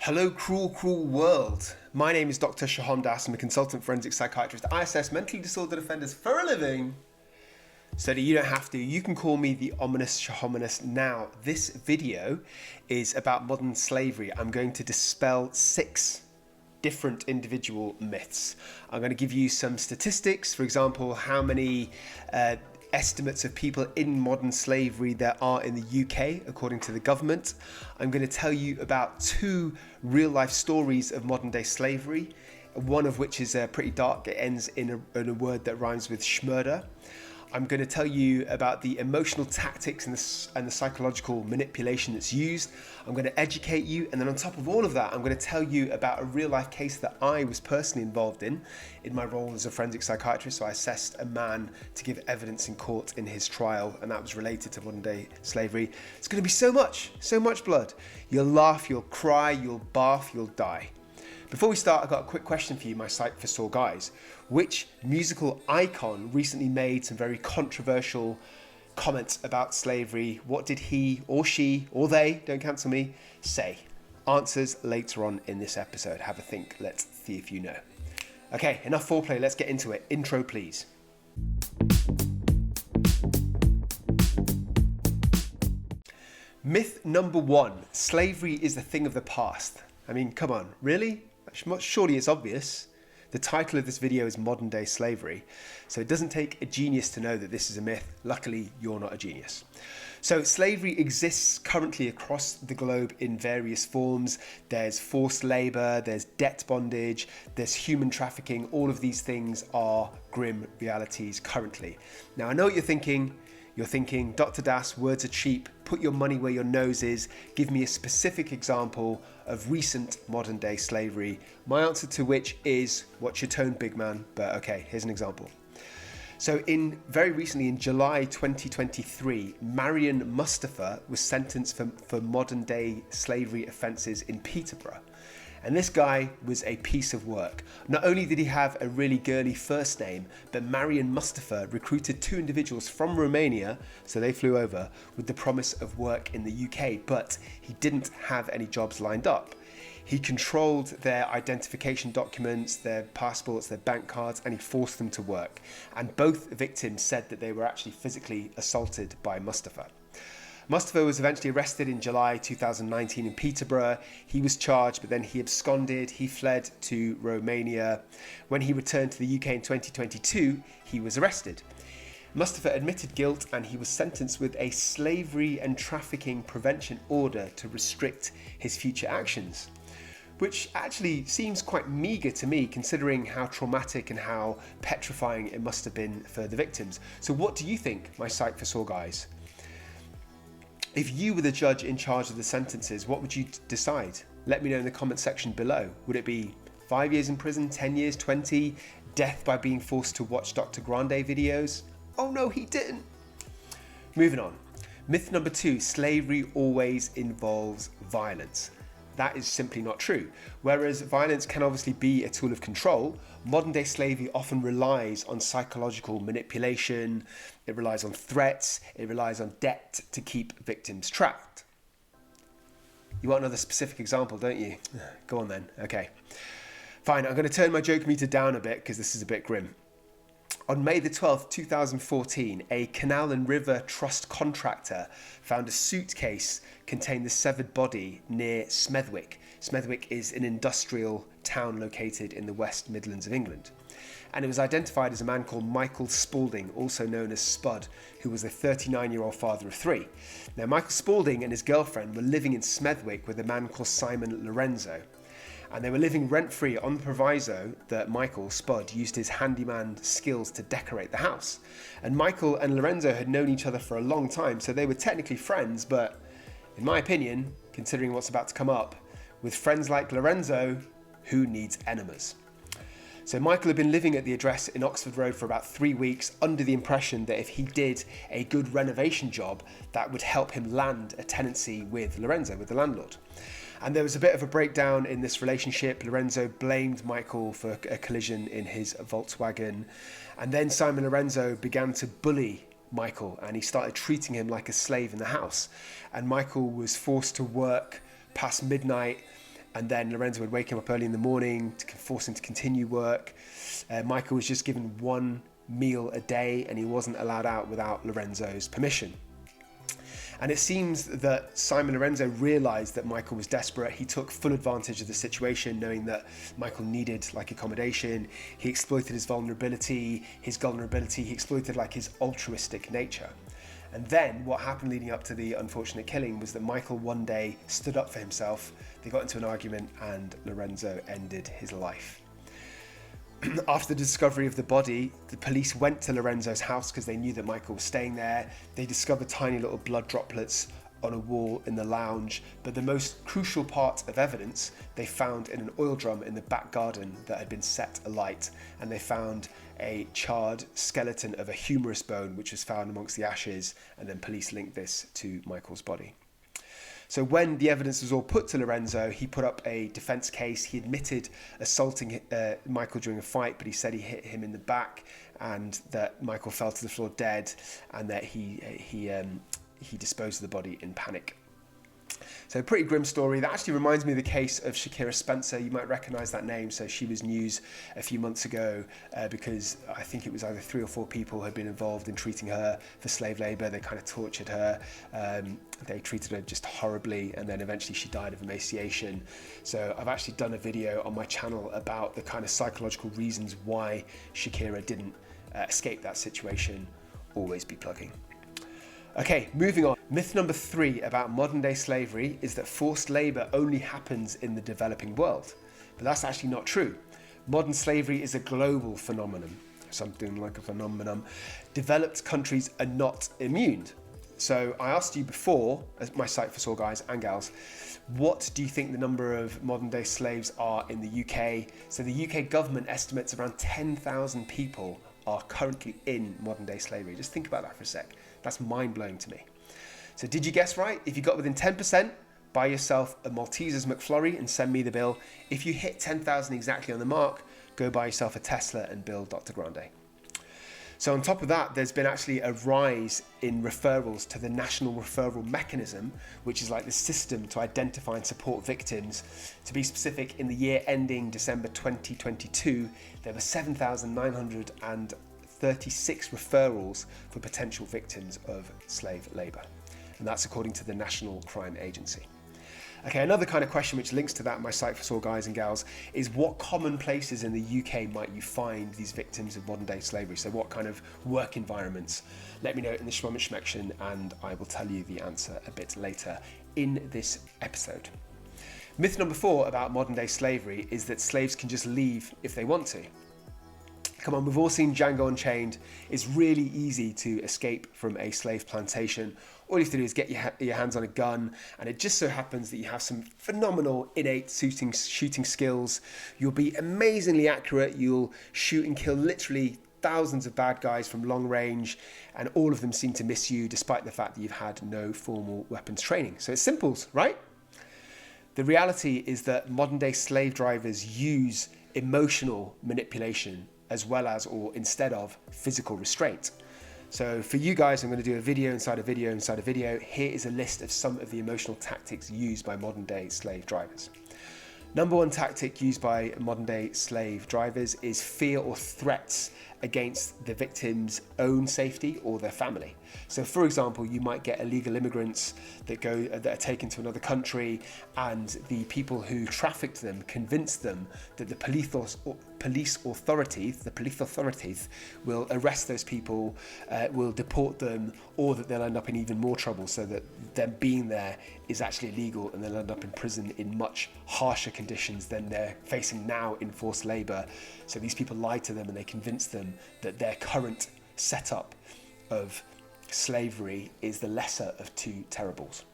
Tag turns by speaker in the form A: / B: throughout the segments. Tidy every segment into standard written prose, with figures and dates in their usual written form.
A: Hello, cruel, cruel world. My name is Dr. Horrendous. I'm a consultant forensic psychiatrist. I assess mentally disordered offenders for a living so that you don't have to. You can call me the ominous Shahominous. Now, this video is about modern slavery. I'm going to dispel 6 different individual myths. I'm going to give you some statistics, for example, how many estimates of people in modern slavery there are in the UK, according to the government. I'm going to tell you about 2 real-life stories of modern-day slavery, one of which is pretty dark. It ends in a word that rhymes with schmurder. I'm going to tell you about the emotional tactics and the psychological manipulation that's used. I'm going to educate you, and then on top of all of that, I'm going to tell you about a real-life case that I was personally involved in my role as a forensic psychiatrist. So I assessed a man to give evidence in court in his trial, and that was related to modern-day slavery. It's going to be so much blood. You'll laugh, you'll cry, you'll barf, you'll die. Before we start, I've got a quick question for you, my Psych for Sore guys. Which musical icon recently made some very controversial comments about slavery? What did he or she or they, don't cancel me, say? Answers later on in this episode. Have a think. Let's see if you know. Okay, enough foreplay. Let's get into it. Intro, please. Myth number 1. Slavery is a thing of the past. I mean, come on, really? Surely it's obvious. The title of this video is Modern Day Slavery, so it doesn't take a genius to know that this is a myth. Luckily, you're not a genius. So slavery exists currently across the globe in various forms. There's forced labour, there's debt bondage, there's human trafficking. All of these things are grim realities currently. Now, I know what you're thinking. You're thinking, Dr. Das, words are cheap. Put your money where your nose is. Give me a specific example of recent modern day slavery. My answer to which is, watch your tone, big man. But okay, here's an example. So very recently in July 2023, Marion Mustafa was sentenced for modern day slavery offences in Peterborough. And this guy was a piece of work. Not only did he have a really girly first name, but Marion Mustafa recruited 2 individuals from Romania, so they flew over, with the promise of work in the UK, but he didn't have any jobs lined up. He controlled their identification documents, their passports, their bank cards, and he forced them to work. And both victims said that they were actually physically assaulted by Mustafa. Mustafa was eventually arrested in July 2019 in Peterborough. He was charged, but then he absconded. He fled to Romania. When he returned to the UK in 2022, he was arrested. Mustafa admitted guilt, and he was sentenced with a slavery and trafficking prevention order to restrict his future actions, which actually seems quite meagre to me, considering how traumatic and how petrifying it must have been for the victims. So what do you think, my Psych for Sore guys? If you were the judge in charge of the sentences, what would you decide? Let me know in the comment section below. Would it be 5 years in prison, 10 years, 20, death by being forced to watch Dr. Grande videos? Oh no, he didn't. Moving on. Myth number 2, slavery always involves violence. That is simply not true. Whereas violence can obviously be a tool of control, modern day slavery often relies on psychological manipulation, it relies on threats, it relies on debt to keep victims trapped. You want another specific example, don't you? Go on then. Okay. Fine, I'm going to turn my joke meter down a bit because this is a bit grim. On May the 12th, 2014, a canal and river trust contractor found a suitcase containing the severed body near Smethwick. Smethwick is an industrial town located in the West Midlands of England. And it was identified as a man called Michael Spaulding, also known as Spud, who was a 39-year-old father of 3. Now, Michael Spaulding and his girlfriend were living in Smethwick with a man called Simon Lorenzo. And they were living rent-free on the proviso that Michael, Spud, used his handyman skills to decorate the house. And Michael and Lorenzo had known each other for a long time, so they were technically friends, but in my opinion, considering what's about to come up, with friends like Lorenzo, who needs enemas? So Michael had been living at the address in Oxford Road for about 3 weeks under the impression that if he did a good renovation job, that would help him land a tenancy with Lorenzo, with the landlord. And there was a bit of a breakdown in this relationship. Lorenzo blamed Michael for a collision in his Volkswagen. And then Simon Lorenzo began to bully Michael, and he started treating him like a slave in the house. And Michael was forced to work past midnight and then Lorenzo would wake him up early in the morning to force him to continue work. Michael was just given one meal a day, and he wasn't allowed out without Lorenzo's permission. And it seems that Simon Lorenzo realized that Michael was desperate. He took full advantage of the situation, knowing that Michael needed accommodation. He exploited his vulnerability, he exploited his altruistic nature. And then what happened leading up to the unfortunate killing was that Michael one day stood up for himself. They got into an argument and Lorenzo ended his life. After the discovery of the body, the police went to Lorenzo's house because they knew that Michael was staying there. They discovered tiny little blood droplets on a wall in the lounge, but the most crucial part of evidence they found in an oil drum in the back garden that had been set alight, and they found a charred skeleton of a humerus bone which was found amongst the ashes, and then police linked this to Michael's body. So when the evidence was all put to Lorenzo, he put up a defense case. He admitted assaulting Michael during a fight, but he said he hit him in the back and that Michael fell to the floor dead, and that he disposed of the body in panic. So a pretty grim story. That actually reminds me of the case of Shakira Spencer. You might recognize that name. So she was news a few months ago because I think it was either 3 or 4 people who had been involved in treating her for slave labor. They kind of tortured her. They treated her just horribly, and then eventually she died of emaciation. So I've actually done a video on my channel about the kind of psychological reasons why Shakira didn't escape that situation. Always be plugging. Okay, moving on. Myth number 3 about modern day slavery is that forced labor only happens in the developing world. But that's actually not true. Modern slavery is a global phenomenon, something like a phenomenon. Developed countries are not immune. So I asked you before, as my Psych for Sore guys and gals, what do you think the number of modern day slaves are in the UK? So the UK government estimates around 10,000 people are currently in modern day slavery. Just think about that for a sec. That's mind-blowing to me. So did you guess right? If you got within 10%, buy yourself a Maltesers McFlurry and send me the bill. If you hit 10,000 exactly on the mark, go buy yourself a Tesla and build Dr. Grande. So on top of that, there's been actually a rise in referrals to the National Referral Mechanism, which is like the system to identify and support victims. To be specific, in the year ending December 2022, there were 7,936 referrals for potential victims of slave labour. And that's according to the National Crime Agency. Okay, another kind of question which links to that, my Psych for Sore guys and gals, is what common places in the UK might you find these victims of modern day slavery? So what kind of work environments? Let me know in the Schmummet section and I will tell you the answer a bit later in this episode. Myth number 4 about modern day slavery is that slaves can just leave if they want to. Come on, we've all seen Django Unchained. It's really easy to escape from a slave plantation. All you have to do is get your hands on a gun, and it just so happens that you have some phenomenal innate shooting skills. You'll be amazingly accurate. You'll shoot and kill literally thousands of bad guys from long range, and all of them seem to miss you despite the fact that you've had no formal weapons training. So it's simples, right? The reality is that modern day slave drivers use emotional manipulation as well as, or instead of, physical restraint. So for you guys, I'm going to do a video inside a video inside a video. Here is a list of some of the emotional tactics used by modern day slave drivers. Number 1 tactic used by modern day slave drivers is fear or threats against the victim's own safety or their family. So for example, you might get illegal immigrants that are taken to another country, and the people who trafficked them convince them that the police authorities will arrest those people, will deport them, or that they'll end up in even more trouble, so that them being there is actually illegal and they'll end up in prison in much harsher conditions than they're facing now in forced labour. So these people lie to them and they convince them that their current setup of slavery is the lesser of 2 terribles.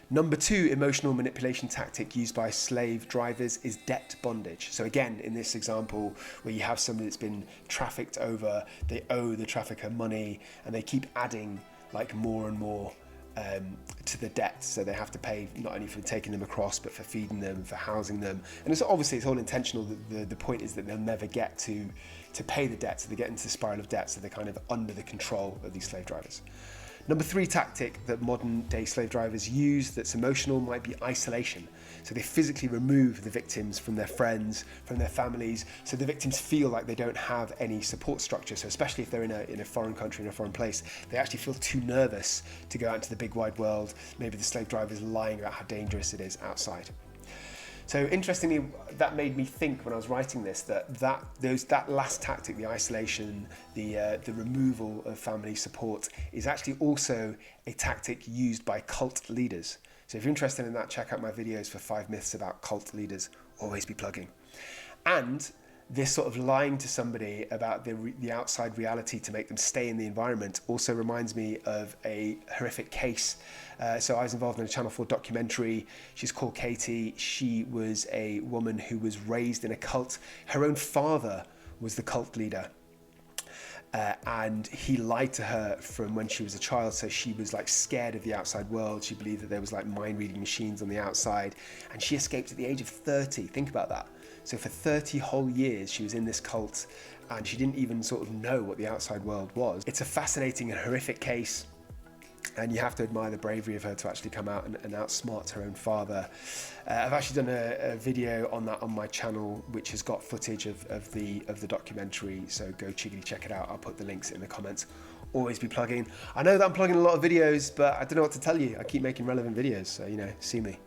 A: Number 2 emotional manipulation tactic used by slave drivers is debt bondage. So again, in this example where you have somebody that's been trafficked over, they owe the trafficker money and they keep adding like more and more to the debt. So they have to pay not only for taking them across, but for feeding them, for housing them. And it's obviously it's all intentional. The point is that they'll never get to pay the debt, so they get into the spiral of debt, so they're kind of under the control of these slave drivers. Number 3 tactic that modern day slave drivers use that's emotional might be isolation. So they physically remove the victims from their friends, from their families, so the victims feel like they don't have any support structure. So especially if they're in a foreign country, in a foreign place, they actually feel too nervous to go out into the big wide world. Maybe the slave driver is lying about how dangerous it is outside. So interestingly, that made me think when I was writing this that last tactic, the isolation, the removal of family support, is actually also a tactic used by cult leaders. So if you're interested in that, check out my videos for 5 myths about cult leaders. Always be plugging. And this sort of lying to somebody about the outside reality to make them stay in the environment also reminds me of a horrific case. So I was involved in a Channel 4 documentary. She's called Katie. She was a woman who was raised in a cult. Her own father was the cult leader. And he lied to her from when she was a child, so she was like scared of the outside world. She believed that there was like mind reading machines on the outside, and she escaped at the age of 30. Think about that. So for 30 whole years she was in this cult, and she didn't even sort of know what the outside world was. It's a fascinating and horrific case, and you have to admire the bravery of her to actually come out and outsmart her own father. I've actually done a video on that on my channel, which has got footage of the documentary, so go check it out. I'll put the links in the comments. Always be plugging. I know that I'm plugging a lot of videos, but I don't know what to tell you. I keep making relevant videos, so see me.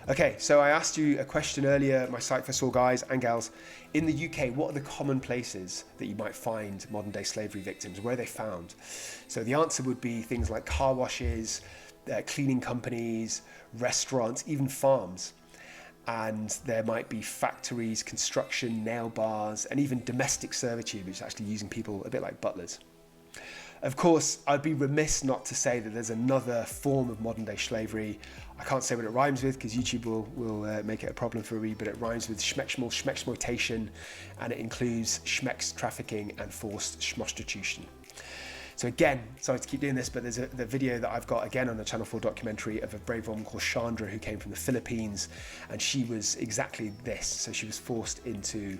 A: Okay, so I asked you a question earlier, my Psych for Sore guys and gals. In the UK, what are the common places that you might find modern day slavery victims? Where are they found? So the answer would be things like car washes, cleaning companies, restaurants, even farms. And there might be factories, construction, nail bars, and even domestic servitude, which is actually using people a bit like butlers. Of course, I'd be remiss not to say that there's another form of modern day slavery. I can't say what it rhymes with because YouTube will make it a problem for me, but it rhymes with schmexploitation, and it includes schmex trafficking and forced schmostitution. So again, sorry to keep doing this, but there's the video that I've got again on the Channel 4 documentary of a brave woman called Chandra who came from the Philippines, and she was exactly this. So she was forced into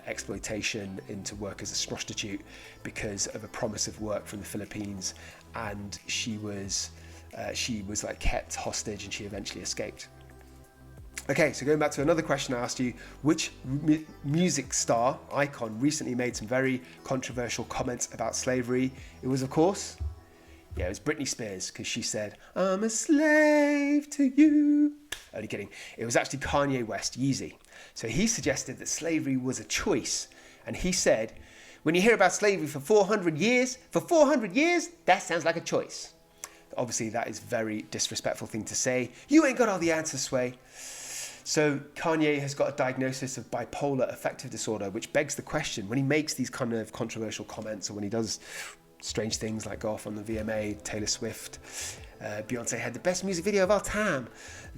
A: exploitation, into work as a prostitute because of a promise of work from the Philippines, and she was like kept hostage, and she eventually escaped. Okay, so going back to another question I asked you, which music star icon recently made some very controversial comments about slavery? It was, of course, it was Britney Spears, because she said, "I'm a slave to you." Only kidding. It was actually Kanye West, Yeezy. So he suggested that slavery was a choice, and he said, "When you hear about slavery for 400 years, that sounds like a choice." Obviously, that is a very disrespectful thing to say. You ain't got all the answers, Sway. So Kanye has got a diagnosis of bipolar affective disorder, which begs the question, when he makes these kind of controversial comments, or when he does strange things like go off on the VMA, Taylor Swift, Beyonce had the best music video of our time,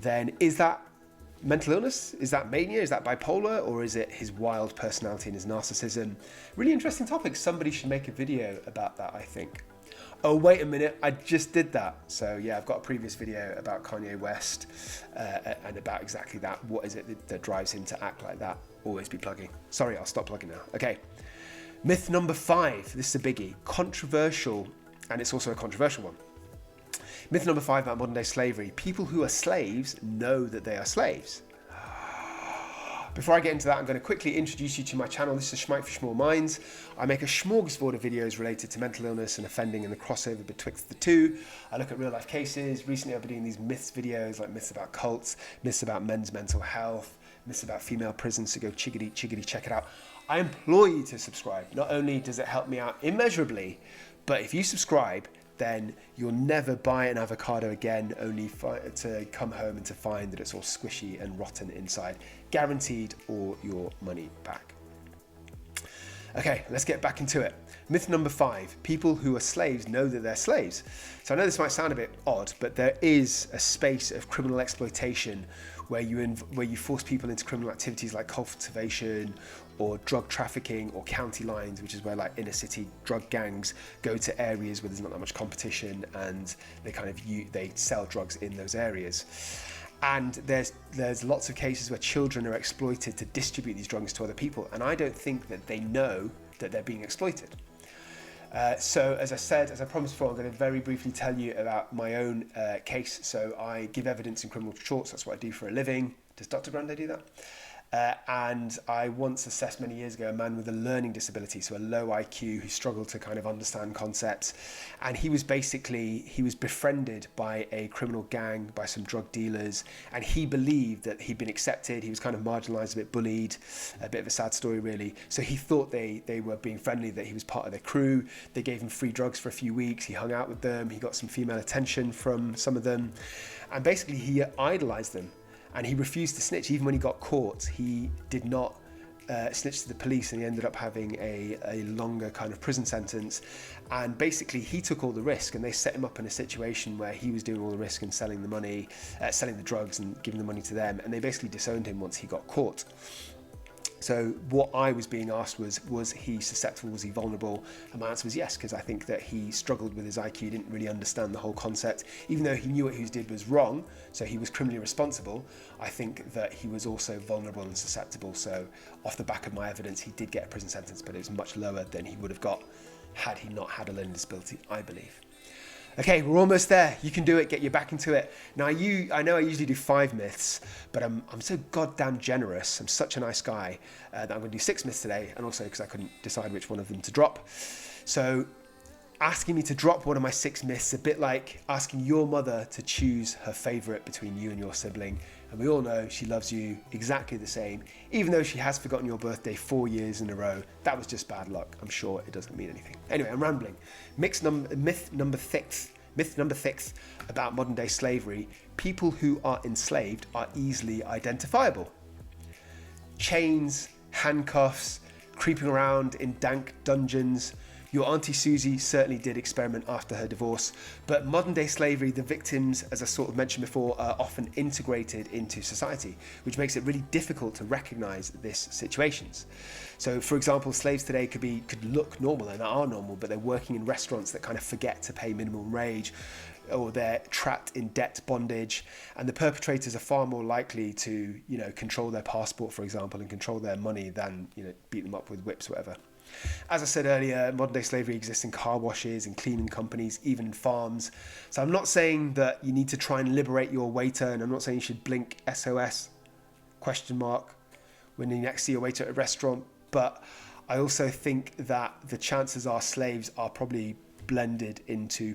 A: then is that mental illness? Is that mania? Is that bipolar? Or is it his wild personality and his narcissism? Really interesting topic. Somebody should make a video about that, I think. Oh, wait a minute, I just did that. So yeah, I've got a previous video about Kanye West and about exactly that. What is it that drives him to act like that? Always be plugging. Sorry, I'll stop plugging now. Okay, myth number 5. This is a biggie. Controversial, and it's also a controversial one. Myth number 5 about modern day slavery. People who are slaves know that they are slaves. Before I get into that, I'm going to quickly introduce you to my channel. This is Schmike for Schmall Minds. I make a smorgasbord of videos related to mental illness and offending and the crossover betwixt the two. I look at real life cases. Recently I've been doing these myths videos, like myths about cults, myths about men's mental health, myths about female prisons, so go chickadee check it out. I implore you to subscribe. Not only does it help me out immeasurably, but if you subscribe, then you'll never buy an avocado again, only to come home and to find that it's all squishy and rotten inside. Guaranteed all your money back. Okay, let's get back into it. Myth number 5, people who are slaves know that they're slaves. So I know this might sound a bit odd, but there is a space of criminal exploitation where you force people into criminal activities like cultivation or drug trafficking or county lines, which is where like inner city drug gangs go to areas where there's not that much competition, and they sell drugs in those areas. And there's lots of cases where children are exploited to distribute these drugs to other people, and I don't think that they know that they're being exploited. So as I promised before, I'm going to very briefly tell you about my own case. So I give evidence in criminal courts. That's what I do for a living. Does Dr. Grande do that? And I once assessed many years ago a man with a learning disability, so a low IQ who struggled to kind of understand concepts. And he was befriended by a criminal gang, by some drug dealers, and he believed that he'd been accepted. He was kind of marginalised, a bit bullied, a bit of a sad story really. So he thought they were being friendly, that he was part of their crew. They gave him free drugs for a few weeks. He hung out with them. He got some female attention from some of them. And basically he idolised them. And he refused to snitch. Even when he got caught, he did not snitch to the police, and he ended up having a longer kind of prison sentence. And basically he took all the risk, and they set him up in a situation where he was doing all the risk and selling the money, selling the drugs and giving the money to them. And they basically disowned him once he got caught. So what I was being asked was he susceptible, was he vulnerable? And my answer was yes, because I think that he struggled with his IQ, didn't really understand the whole concept. Even though he knew what he did was wrong, so he was criminally responsible, I think that he was also vulnerable and susceptible. So off the back of my evidence, he did get a prison sentence, but it was much lower than he would have got had he not had a learning disability, I believe. Okay, we're almost there. You can do it. Get your back into it. Now, I know I usually do 5 myths, but I'm so goddamn generous. I'm such a nice guy that I'm going to do 6 myths today, and also because I couldn't decide which one of them to drop. So asking me to drop one of my 6 myths, a bit like asking your mother to choose her favourite between you and your sibling. And we all know she loves you exactly the same, even though she has forgotten your birthday 4 years in a row. That was just bad luck. I'm sure it doesn't mean anything. Anyway, I'm rambling. Myth number 6 about modern day slavery: people who are enslaved are easily identifiable. Chains, handcuffs, creeping around in dank dungeons. Your Auntie Susie certainly did experiment after her divorce, but modern day slavery, the victims, as I sort of mentioned before, are often integrated into society, which makes it really difficult to recognize these situations. So for example, slaves today could look normal and are normal, but they're working in restaurants that kind of forget to pay minimum wage, or they're trapped in debt bondage, and the perpetrators are far more likely to, control their passport, for example, and control their money than, beat them up with whips, whatever. As I said earlier, modern day slavery exists in car washes, in cleaning companies, even in farms. So I'm not saying that you need to try and liberate your waiter, and I'm not saying you should blink SOS ? When you next see a waiter at a restaurant, but I also think that the chances are slaves are probably blended into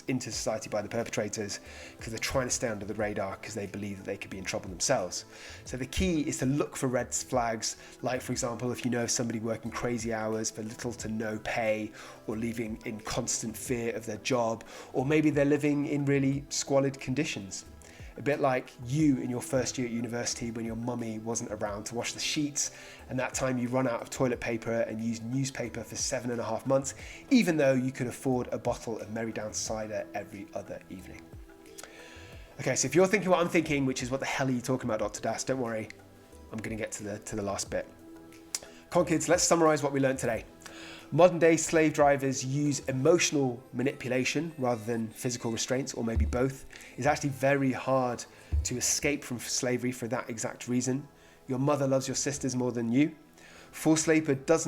A: society by the perpetrators, because they're trying to stay under the radar because they believe that they could be in trouble themselves. So the key is to look for red flags, like for example, if you know of somebody working crazy hours for little to no pay, or living in constant fear of their job, or maybe they're living in really squalid conditions. A bit like you in your first year at university when your mummy wasn't around to wash the sheets, and that time you run out of toilet paper and use newspaper for 7.5 months, even though you could afford a bottle of Merrydown cider every other evening. Okay, so if you're thinking what I'm thinking, which is what the hell are you talking about, Dr. Das, don't worry, I'm going to get to the last bit. Come on kids, let's summarize what we learned today. Modern day slave drivers use emotional manipulation rather than physical restraints, or maybe both. It's actually very hard to escape from slavery for that exact reason. Your mother loves your sisters more than you. Forced labor does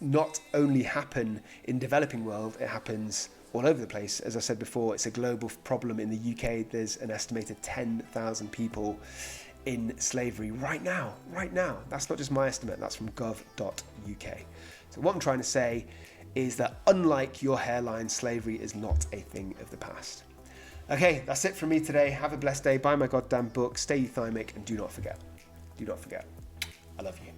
A: not only happen in the developing world, it happens all over the place. As I said before, it's a global problem. In the UK, there's an estimated 10,000 people in slavery right now. That's not just my estimate, that's from gov.uk. So what I'm trying to say is that unlike your hairline, slavery is not a thing of the past. Okay, that's it from me today. Have a blessed day. Buy my goddamn book, stay euthymic, and do not forget, I love you.